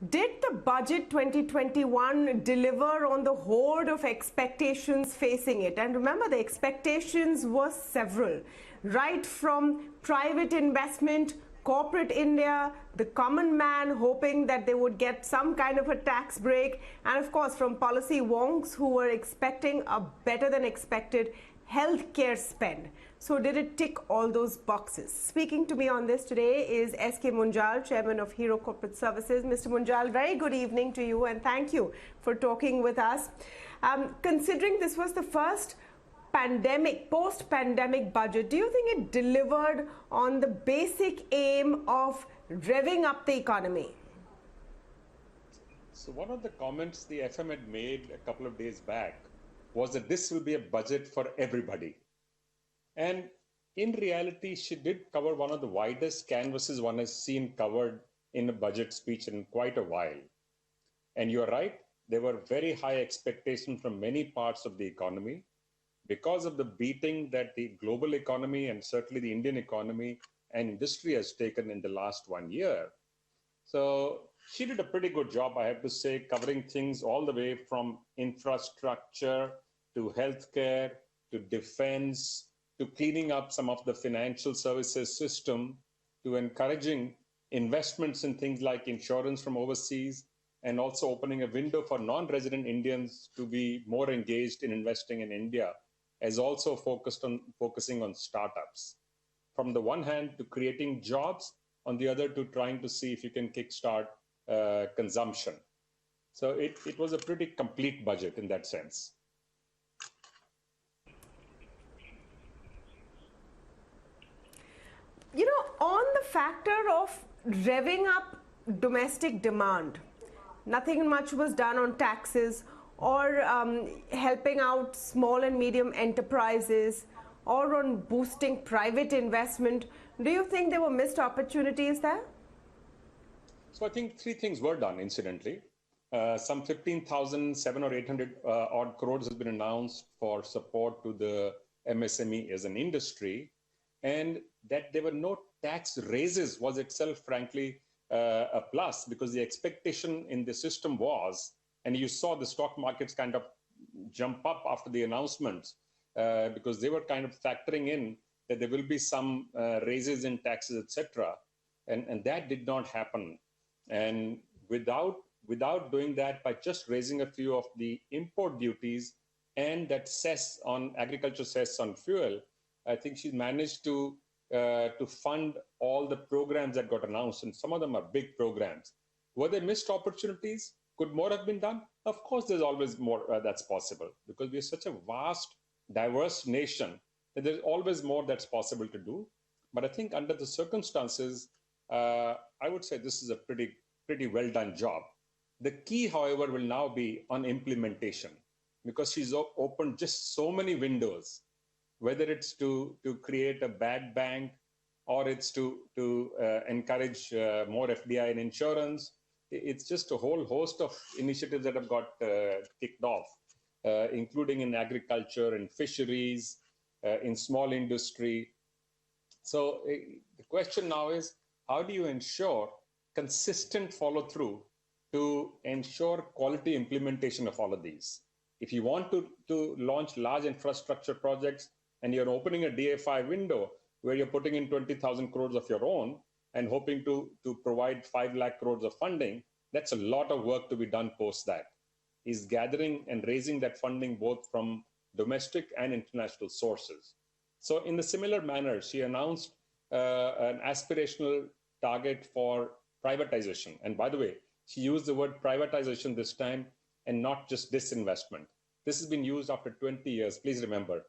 Did the budget 2021 deliver on the horde of expectations facing it? And remember, the expectations were several, right from private investment, corporate India, the common man hoping that they would get some kind of a tax break, and of course from policy wonks who were expecting a better than expected healthcare spend. So did it tick all those boxes? Speaking to me on this today is S.K. Munjal, Chairman of Hero Corporate Services. Mr. Munjal, very good evening to you and thank you for talking with us. Considering this was the first post-pandemic budget, do you think it delivered on the basic aim of revving up the economy? So one of the comments the FM had made a couple of days back was that this will be a budget for everybody. And in reality, she did cover one of the widest canvases one has seen covered in a budget speech in quite a while. And you're right, there were very high expectations from many parts of the economy because of the beating that the global economy and certainly the Indian economy and industry has taken in the last 1 year. So she did a pretty good job, I have to say, covering things all the way from infrastructure to healthcare to defense to cleaning up some of the financial services system to encouraging investments in things like insurance from overseas and also opening a window for non-resident Indians to be more engaged in investing in India, as also focusing on startups. From the one hand to creating jobs, on the other to trying to see if you can kickstart consumption. So it was a pretty complete budget in that sense. You know, on the factor of revving up domestic demand, nothing much was done on taxes or helping out small and medium enterprises or on boosting private investment. Do you think there were missed opportunities there? So I think three things were done, incidentally. Some 15,700 or 800 odd crores has been announced for support to the MSME as an industry. And that there were no tax raises was itself, frankly, a plus, because the expectation in the system was, and you saw the stock markets kind of jump up after the announcements, because they were kind of factoring in that there will be some raises in taxes, etc. And that did not happen. And without doing that, by just raising a few of the import duties and that cess on agriculture cess on fuel, I think she managed to fund all the programs that got announced, and some of them are big programs. Were there missed opportunities? Could more have been done? Of course, there's always more that's possible, because we're such a vast, diverse nation that there's always more that's possible to do. But I think under the circumstances, I would say this is a pretty well done job. The key, however, will now be on implementation, because she's opened just so many windows, whether it's to create a bad bank or it's to encourage more FDI in insurance. It's just a whole host of initiatives that have got kicked off, including in agriculture and fisheries, in small industry. So the question now is, how do you ensure consistent follow through to ensure quality implementation of all of these? If you want to launch large infrastructure projects and you're opening a DA5 window where you're putting in 20,000 crores of your own and hoping to provide 5 lakh crores of funding, that's a lot of work to be done post that. Is gathering and raising that funding both from domestic and international sources. So in the similar manner, she announced an aspirational target for privatization. And by the way, she used the word privatization this time and not just disinvestment. This has been used after 20 years. Please remember,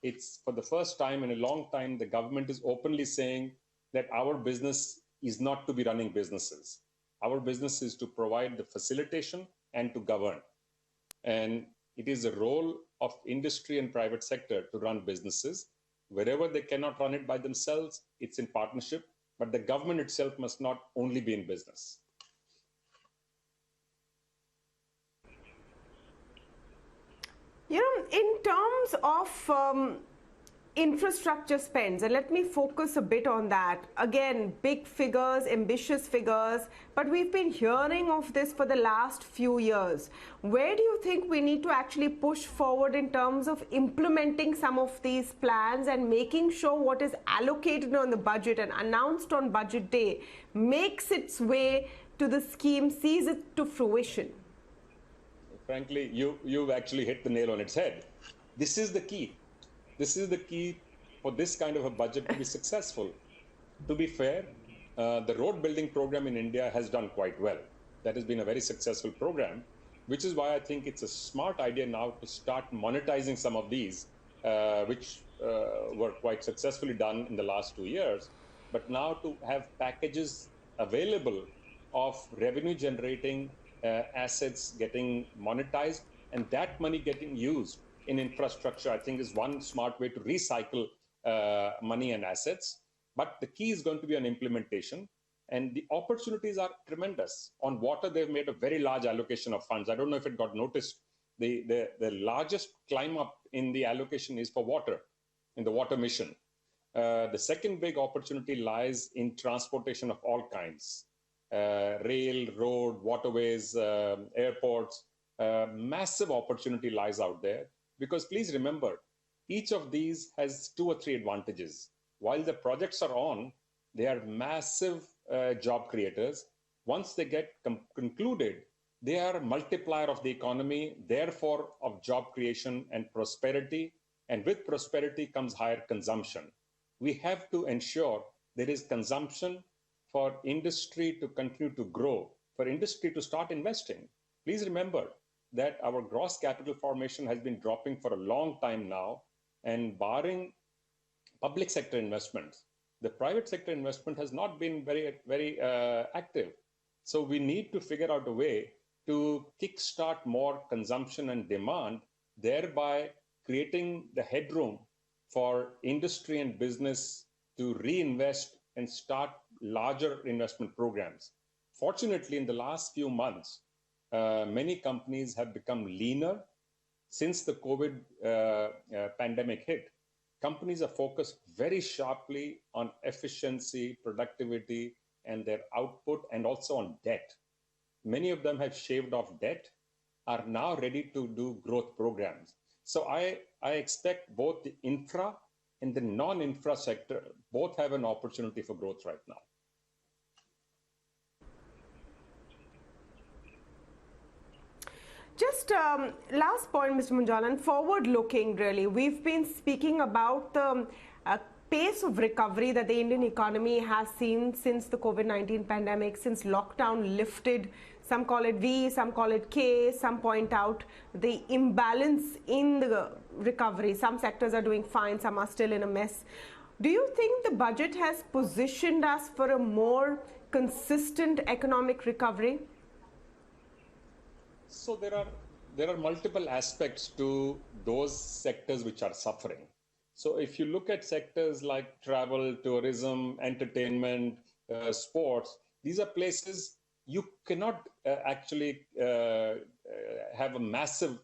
it's for the first time in a long time, the government is openly saying that our business is not to be running businesses. Our business is to provide the facilitation and to govern. And it is a role of industry and private sector to run businesses. Wherever they cannot run it by themselves, it's in partnership, but the government itself must not only be in business. You know, in terms of infrastructure spends, and let me focus a bit on that. Again, big figures, ambitious figures, but we've been hearing of this for the last few years. Where do you think we need to actually push forward in terms of implementing some of these plans and making sure what is allocated on the budget and announced on budget day makes its way to the scheme, sees it to fruition? Frankly, you've actually hit the nail on its head. This is the key. This is the key for this kind of a budget to be successful. To be fair, the road building program in India has done quite well. That has been a very successful program, which is why I think it's a smart idea now to start monetizing some of these, which were quite successfully done in the last 2 years. But now to have packages available of revenue generating assets getting monetized, and that money getting used in infrastructure, I think is one smart way to recycle money and assets. But the key is going to be on implementation. And the opportunities are tremendous. On water, they've made a very large allocation of funds. I don't know if it got noticed. The largest climb up in the allocation is for water, in the water mission. The second big opportunity lies in transportation of all kinds. Rail, road, waterways, airports. Massive opportunity lies out there. Because please remember, each of these has 2 or 3 advantages. While the projects are on, they are massive job creators. Once they get concluded, they are a multiplier of the economy, therefore of job creation and prosperity. And with prosperity comes higher consumption. We have to ensure there is consumption for industry to continue to grow, for industry to start investing. Please remember that our gross capital formation has been dropping for a long time now, and barring public sector investments, the private sector investment has not been very active. So we need to figure out a way to kickstart more consumption and demand, thereby creating the headroom for industry and business to reinvest and start larger investment programs. Fortunately, in the last few months, many companies have become leaner since the COVID pandemic hit. Companies are focused very sharply on efficiency, productivity, and their output, and also on debt. Many of them have shaved off debt, are now ready to do growth programs. So I expect both the infra and the non-infra sector both have an opportunity for growth right now. Just last point, Mr. Munjal, and forward-looking really, we've been speaking about the pace of recovery that the Indian economy has seen since the COVID-19 pandemic, since lockdown lifted. Some call it V, some call it K, some point out the imbalance in the recovery. Some sectors are doing fine, some are still in a mess. Do you think the budget has positioned us for a more consistent economic recovery? So there are multiple aspects to those sectors which are suffering. So if you look at sectors like travel, tourism, entertainment, sports, these are places you cannot actually have a massive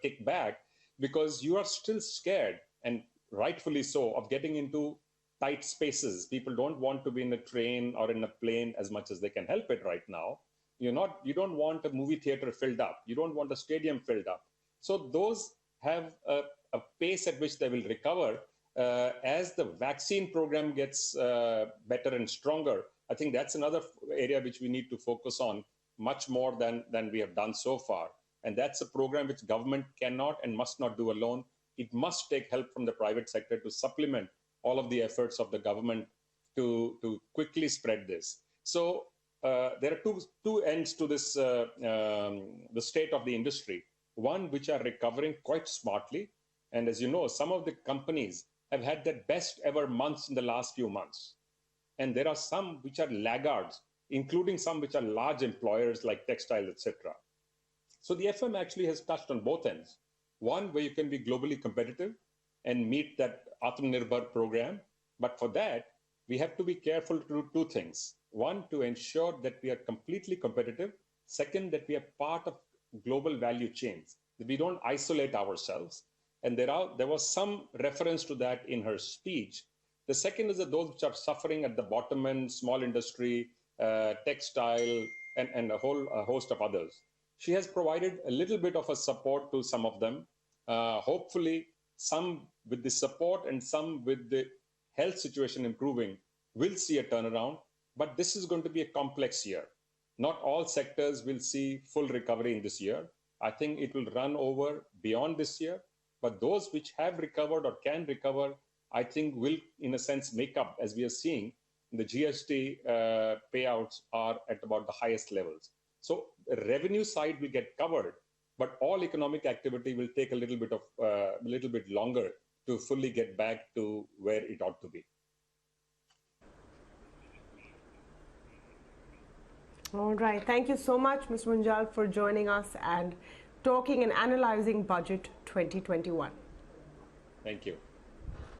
kickback, because you are still scared, and rightfully so, of getting into tight spaces. People don't want to be in a train or in a plane as much as they can help it right now. You don't want a movie theater filled up. You don't want a stadium filled up. So those have a pace at which they will recover as the vaccine program gets better and stronger. I think that's another area which we need to focus on much more than we have done so far. And that's a program which government cannot and must not do alone. It must take help from the private sector to supplement all of the efforts of the government to quickly spread this. So there are two ends to this, the state of the industry. One, which are recovering quite smartly. And as you know, some of the companies have had their best ever months in the last few months. And there are some which are laggards, including some which are large employers like textile, etc. So the FM actually has touched on both ends. One, where you can be globally competitive and meet that Atmanirbhar program. But for that, we have to be careful to do two things. One, to ensure that we are completely competitive. Second, that we are part of global value chains, that we don't isolate ourselves. And there was some reference to that in her speech. The second is that those which are suffering at the bottom end, small industry, textile, and a whole host of others. She has provided a little bit of a support to some of them. Hopefully, some with the support and some with the health situation improving will see a turnaround. But this is going to be a complex year. Not all sectors will see full recovery in this year. I think it will run over beyond this year. But those which have recovered or can recover, I think will, in a sense, make up, as we are seeing, the GST payouts are at about the highest levels. So the revenue side will get covered, but all economic activity will take a little bit longer to fully get back to where it ought to be. All right. Thank you so much, Mr. Munjal, for joining us and talking and analyzing Budget 2021. Thank you.